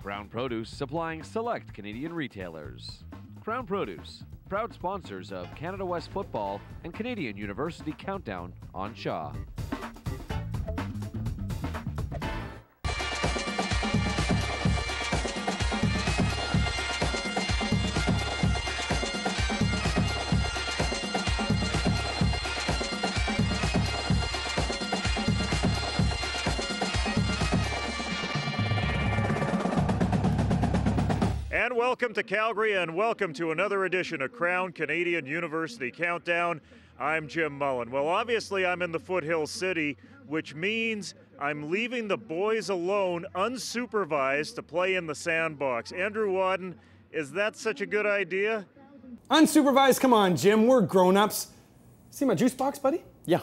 Krown Produce supplying select Canadian retailers. Krown Produce, proud sponsors of Canada West Football and Canadian University Countdown on Shaw. And welcome to Calgary, and welcome to another edition of Krown Canadian University Countdown. I'm Jim Mullen. Well, obviously I'm in the Foothill City, which means I'm leaving the boys alone, unsupervised, to play in the sandbox. Andrew Wadden, is that such a good idea? Unsupervised? Come on, Jim. We're grown-ups. See my juice box, buddy? Yeah.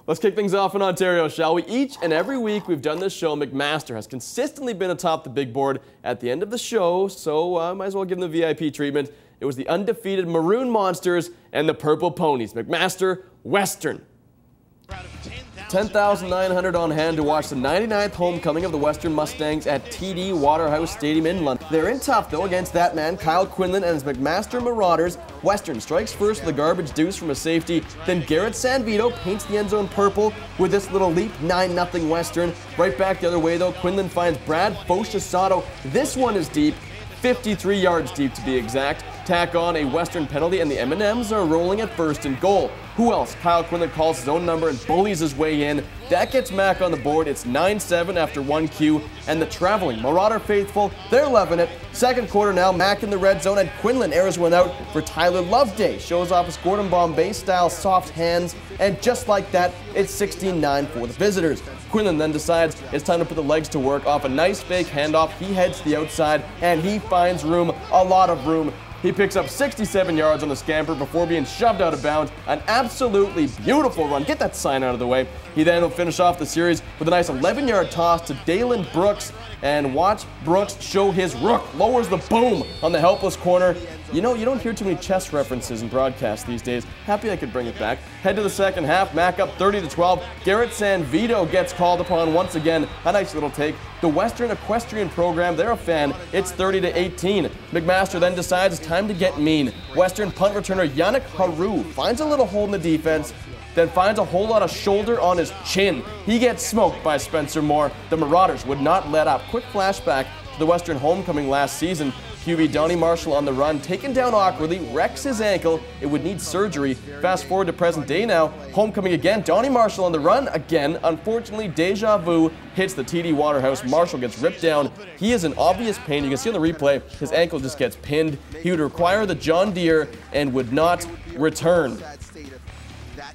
Let's kick things off in Ontario, shall we? Each and every week we've done this show, McMaster has consistently been atop the big board at the end of the show, so might as well give them the VIP treatment. It was the undefeated Maroon Monsters and the Purple Ponies. McMaster Western. 10,900 on hand to watch the 99th homecoming of the Western Mustangs at TD Waterhouse Stadium in London. They're in tough, though, against that man, Kyle Quinlan, and his McMaster Marauders. Western strikes first with a garbage deuce from a safety. Then Garrett Sanvito paints the end zone purple with this little leap, 9-0 Western. Right back the other way, though, Quinlan finds Brad Fosciasato. This one is deep, 53 yards deep to be exact. Tack on a Western penalty, and the M&Ms are rolling at first and goal. Who else? Kyle Quinlan calls his own number and bullies his way in. That gets Mac on the board. It's 9-7 after 1Q, and the traveling Marauder faithful, they're loving it. Second quarter now, Mac in the red zone, and Quinlan airs one out for Tyler Loveday. Shows off his Gordon Bombay-style soft hands, and just like that, it's 16-9 for the visitors. Quinlan then decides it's time to put the legs to work. Off a nice fake handoff, he heads to the outside, and he finds room, a lot of room. He picks up 67 yards on the scamper before being shoved out of bounds. An absolutely beautiful run. Get that sign out of the way. He then will finish off the series with a nice 11-yard toss to Dalen Brooks. And watch Brooks show his rook. Lowers the boom on the helpless corner. You know, you don't hear too many chess references in broadcasts these days. Happy I could bring it back. Head to the second half. Mac up 30-12. Garrett Sanvito gets called upon once again. A nice little take. The Western Equestrian program, they're a fan. It's 30-18. McMaster then decides it's time to get mean. Western punt returner Yannick Haru finds a little hole in the defense, then finds a whole lot of shoulder on his chin. He gets smoked by Spencer Moore. The Marauders would not let up. Quick flashback to the Western homecoming last season. QB Donnie Marshall on the run, taken down awkwardly, wrecks his ankle. It would need surgery. Fast forward to present day now. Homecoming again. Donnie Marshall on the run again. Unfortunately, deja vu hits the TD Waterhouse. Marshall gets ripped down. He is in obvious pain. You can see on the replay, his ankle just gets pinned. He would require the John Deere and would not return.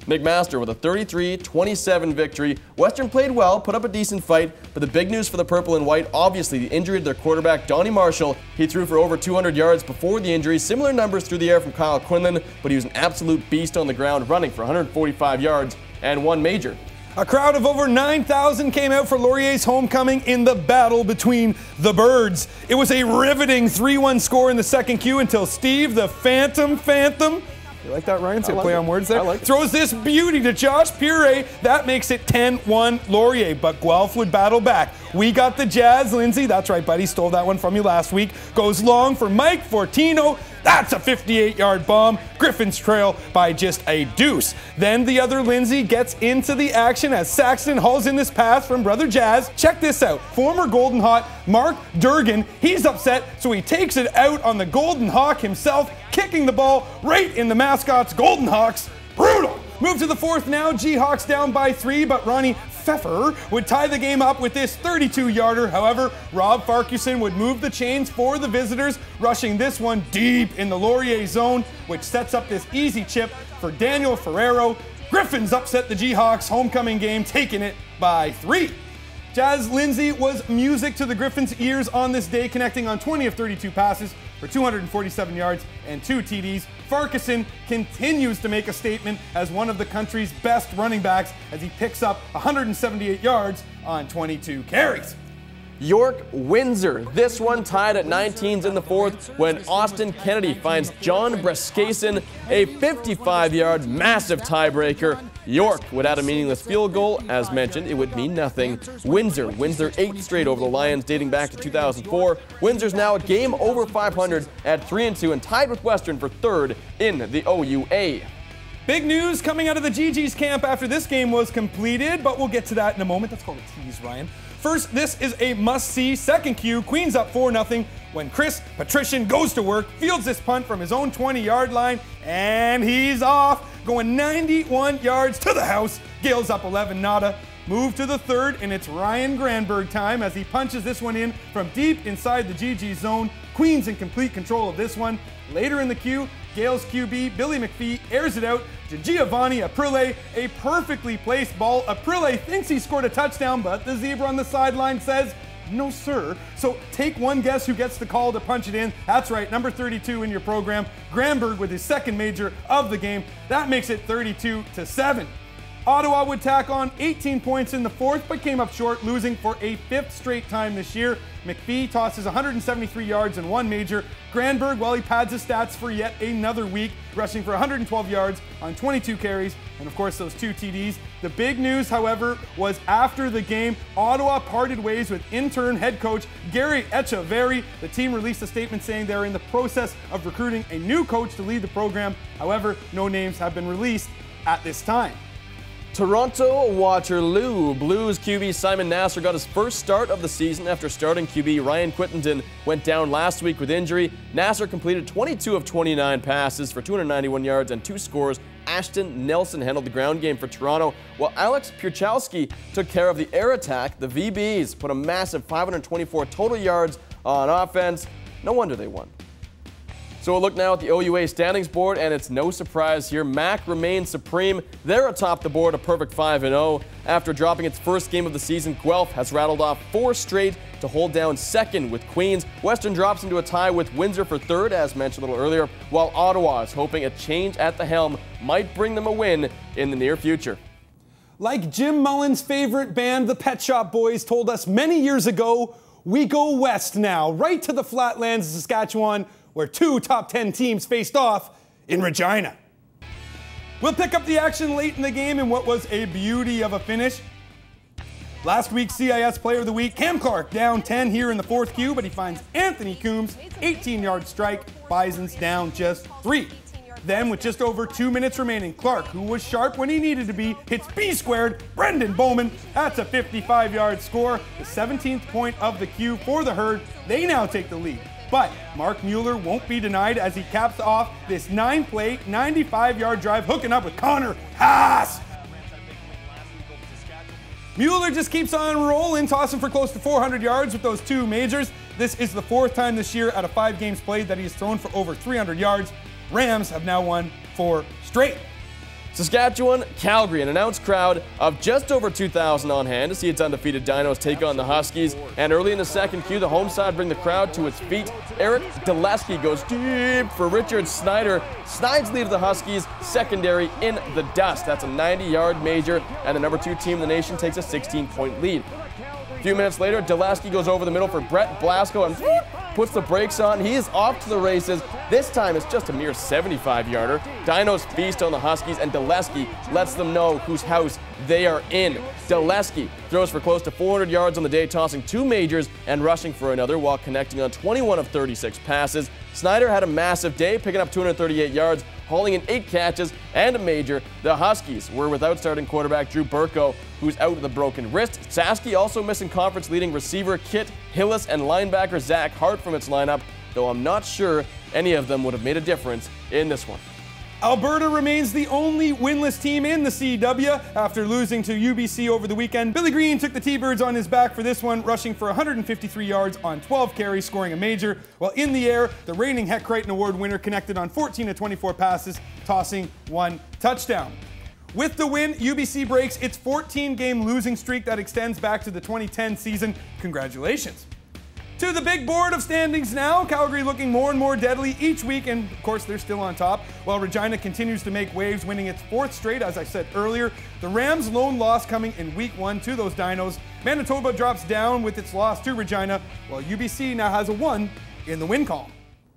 McMaster with a 33-27 victory. Western played well, put up a decent fight, but the big news for the purple and white, obviously the injury to their quarterback, Donnie Marshall. He threw for over 200 yards before the injury. Similar numbers through the air from Kyle Quinlan, but he was an absolute beast on the ground, running for 145 yards and one major. A crowd of over 9,000 came out for Laurier's homecoming in the battle between the Birds. It was a riveting 3-1 score in the second Q until Steve the Phantom, you like that, Ryan? So play on words there. Throws this beauty to Josh Puree. That makes it 10-1 Laurier, but Guelph would battle back. We got the Jazz. Lindsay, that's right, buddy. Stole that one from you last week. Goes long for Mike Fortino. That's a 58-yard bomb. Griffins trail by just a deuce. Then the other Lindsay gets into the action as Saxton hauls in this pass from Brother Jazz. Check this out. Former Golden Hawk Mark Durgan, he's upset, so he takes it out on the Golden Hawk himself, kicking the ball right in the mascot's Golden Hawks. Brutal. Move to the fourth now. G-Hawks down by 3, but Ronnie Pfeffer would tie the game up with this 32-yarder. However, Rob Farquharson would move the chains for the visitors, rushing this one deep in the Laurier zone, which sets up this easy chip for Daniel Ferrero. Griffins upset the G-Hawks homecoming game, taking it by 3. Jazz Lindsay was music to the Griffins' ears on this day, connecting on 20 of 32 passes for 247 yards and 2 TDs. Farquharson continues to make a statement as one of the country's best running backs as he picks up 178 yards on 22 carries. York-Windsor. This one tied at 19s in the fourth when Austin Kennedy finds John Breskason a 55-yard massive tiebreaker. York would add a meaningless field goal. As mentioned, it would mean nothing. Windsor wins their 8th straight over the Lions dating back to 2004. Windsor's now a game over 500 at 3-2 and tied with Western for 3rd in the OUA. Big news coming out of the GG's camp after this game was completed, but we'll get to that in a moment. That's called a tease, Ryan. First, this is a must-see second Q. Queens up 4-0 when Chris Patrician goes to work, fields this punt from his own 20-yard line, and he's off, going 91 yards to the house. Gales up 11 nada. Move to the third, and it's Ryan Granberg time as he punches this one in from deep inside the GG zone. Queens in complete control of this one. Later in the queue, Gales QB Billy McPhee airs it out to Giovanni Aprile, a perfectly placed ball. Aprile thinks he scored a touchdown, but the zebra on the sideline says, no sir. So take one guess who gets the call to punch it in. That's right, number 32 in your program, Granberg with his second major of the game. That makes it 32-7. Ottawa would tack on 18 points in the fourth, but came up short, losing for a 5th straight time this year. McPhee tosses 173 yards and 1 major. Granberg, well, he pads his stats for yet another week, rushing for 112 yards on 22 carries, and of course those 2 TDs. The big news, however, was after the game, Ottawa parted ways with intern head coach Gary Echeverry. The team released a statement saying they're in the process of recruiting a new coach to lead the program. However, no names have been released at this time. Toronto Waterloo. Blues QB Simon Nasser got his first start of the season after starting QB Ryan Quittenton went down last week with injury. Nasser completed 22 of 29 passes for 291 yards and 2 scores. Ashton Nelson handled the ground game for Toronto, while Alex Pierchowski took care of the air attack. The VBs put a massive 524 total yards on offense. No wonder they won. So we'll look now at the OUA standings board, and it's no surprise here. Mac remains supreme. They're atop the board, a perfect 5-0. After dropping its first game of the season, Guelph has rattled off 4 straight to hold down second with Queens. Western drops into a tie with Windsor for third, as mentioned a little earlier, while Ottawa is hoping a change at the helm might bring them a win in the near future. Like Jim Mullen's favorite band, the Pet Shop Boys, told us many years ago, we go west now, right to the flatlands of Saskatchewan, where 2 top 10 teams faced off in Regina. We'll pick up the action late in the game in what was a beauty of a finish. Last week's CIS Player of the Week, Cam Clark, down 10 here in the fourth Q, but he finds Anthony Coombs, 18-yard strike, Bison's down just 3. Then, with just over 2 minutes remaining, Clark, who was sharp when he needed to be, hits B-squared, Brendan Bowman. That's a 55-yard score, the 17th point of the Q for the Herd. They now take the lead. But Mark Mueller won't be denied as he caps off this 9-play, 95-yard drive, hooking up with Connor Haas. Mueller just keeps on rolling, tossing for close to 400 yards with those 2 majors. This is the 4th time this year out of 5 games played that he has thrown for over 300 yards. Rams have now won 4 straight. Saskatchewan, Calgary, an announced crowd of just over 2,000 on hand to see its undefeated Dinos take on the Huskies. And early in the second Q, the home side bring the crowd to its feet. Eric Dulesky goes deep for Richard Snyder. Snides lead of the Huskies, secondary in the dust. That's a 90-yard major, and the number 2 team in the nation takes a 16-point lead. A few minutes later, Dulesky goes over the middle for Brett Blasco and puts the brakes on. He is off to the races. This time it's just a mere 75-yarder. Dinos feast on the Huskies, and Dulesky lets them know whose house they are in. Dulesky throws for close to 400 yards on the day, tossing 2 majors and rushing for another while connecting on 21 of 36 passes. Snyder had a massive day, picking up 238 yards, hauling in 8 catches and a major. The Huskies were without starting quarterback Drew Burko, who's out with a broken wrist. Sasky also missing conference-leading receiver Kit Hillis and linebacker Zach Hart from its lineup, though I'm not sure any of them would have made a difference in this one. Alberta remains the only winless team in the CW after losing to UBC over the weekend. Billy Green took the T-Birds on his back for this one, rushing for 153 yards on 12 carries, scoring a major. While in the air, the reigning Heck Crichton Award winner connected on 14 of 24 passes, tossing 1 touchdown. With the win, UBC breaks its 14-game losing streak that extends back to the 2010 season. Congratulations. To the big board of standings now. Calgary looking more and more deadly each week, and of course they're still on top, while Regina continues to make waves, winning its 4th straight, as I said earlier. The Rams' lone loss coming in week 1 to those Dinos. Manitoba drops down with its loss to Regina, while UBC now has a 1 in the win column.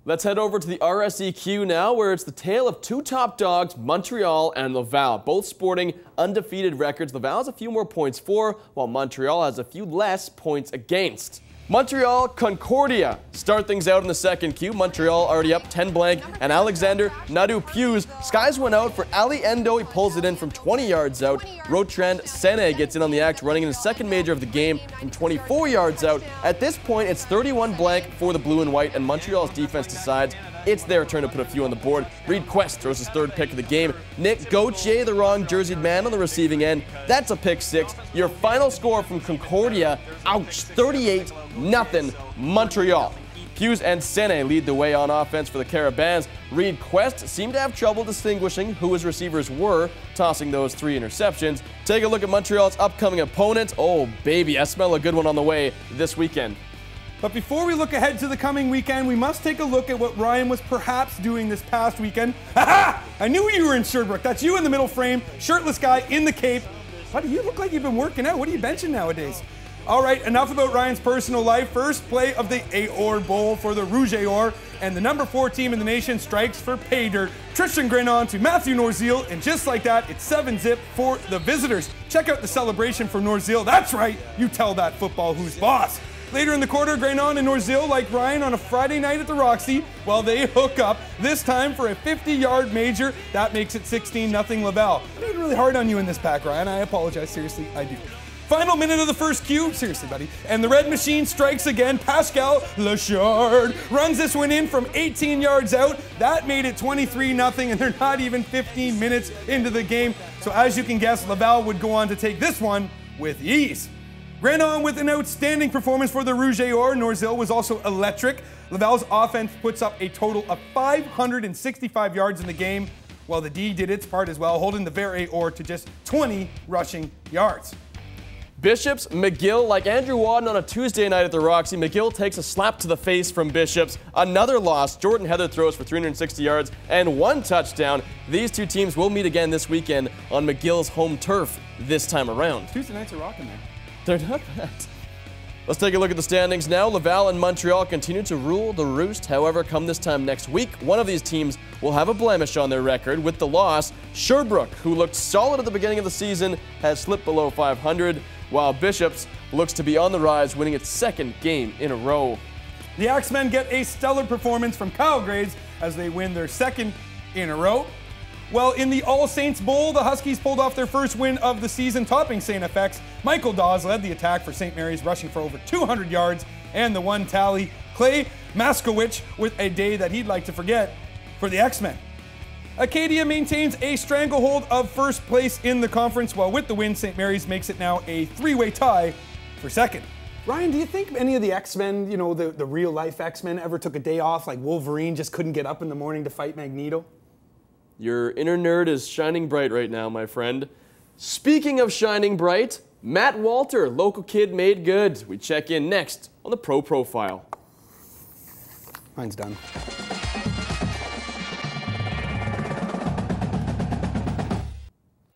Let's head over to the RSEQ now, where it's the tale of 2 top dogs, Montreal and Laval, both sporting undefeated records. Laval has a few more points for, while Montreal has a few less points against. Montreal, Concordia start things out in the second Q. Montreal already up 10-blank, and Alexander Nadeau-Pius. Skies went out for Ali Endo. He pulls it in from 20 yards out. Rotrand Sene gets in on the act, running in the second major of the game from 24 yards out. At this point, it's 31-blank for the blue and white, and Montreal's defense decides it's their turn to put a few on the board. Reed Quest throws his 3rd pick of the game. Nick Gauthier, the wrong jerseyed man, on the receiving end. That's a pick 6. Your final score from Concordia, ouch, 38-0 Montreal. Pius and Sene lead the way on offense for the Carabins. Reed Quest seemed to have trouble distinguishing who his receivers were, tossing those 3 interceptions. Take a look at Montreal's upcoming opponent. Oh, baby, I smell a good one on the way this weekend. But before we look ahead to the coming weekend, we must take a look at what Ryan was perhaps doing this past weekend. Ha-ha! I knew you were in Sherbrooke. That's you in the middle frame, shirtless guy in the cape. Why do you look like you've been working out? What are you benching nowadays? All right, enough about Ryan's personal life. First play of the Aor Bowl for the Rouge Aor, and the number 4 team in the nation strikes for pay dirt. Tristan Grenon to Matthew Norzeal, and just like that, it's 7-zip for the visitors. Check out the celebration for Norzeal. That's right, you tell that football who's boss. Later in the quarter, Grenon and Norzeal, like Ryan on a Friday night at the Roxy, while they hook up, this time for a 50-yard major. That makes it 16-0 Laval. I made it really hard on you in this pack, Ryan. I apologize. Seriously, I do. Final minute of the first Q. Seriously, buddy. And the red machine strikes again. Pascal Lachard runs this one in from 18 yards out. That made it 23-0, and they're not even 15 minutes into the game. So as you can guess, Laval would go on to take this one with ease. Grenon with an outstanding performance for the Rouge Aor. Norzeal was also electric. Laval's offense puts up a total of 565 yards in the game, while the D did its part as well, holding the Vert Aor to just 20 rushing yards. Bishops, McGill, like Andrew Wadden on a Tuesday night at the Roxy, McGill takes a slap to the face from Bishops. Another loss. Jordan Heather throws for 360 yards and 1 touchdown. These 2 teams will meet again this weekend on McGill's home turf this time around. Tuesday nights are rocking there. They're not bad. Let's take a look at the standings now. Laval and Montreal continue to rule the roost. However, come this time next week, one of these teams will have a blemish on their record with the loss. Sherbrooke, who looked solid at the beginning of the season, has slipped below 500, while Bishops looks to be on the rise, winning its 2nd game in a row. The Axemen get a stellar performance from Calgary as they win their 2nd in a row. Well, in the All Saints Bowl, the Huskies pulled off their first win of the season, topping St. FX. Michael Dawes led the attack for St. Mary's, rushing for over 200 yards and the 1 tally. Clay Maskowicz with a day that he'd like to forget for the X-Men. Acadia maintains a stranglehold of first place in the conference, while with the win, St. Mary's makes it now a 3-way tie for 2nd. Ryan, do you think any of the X-Men, you know, the real-life X-Men, ever took a day off, like Wolverine just couldn't get up in the morning to fight Magneto? Your inner nerd is shining bright right now, my friend. Speaking of shining bright, Matt Walter, local kid made good. We check in next on the Pro Profile. Mine's done.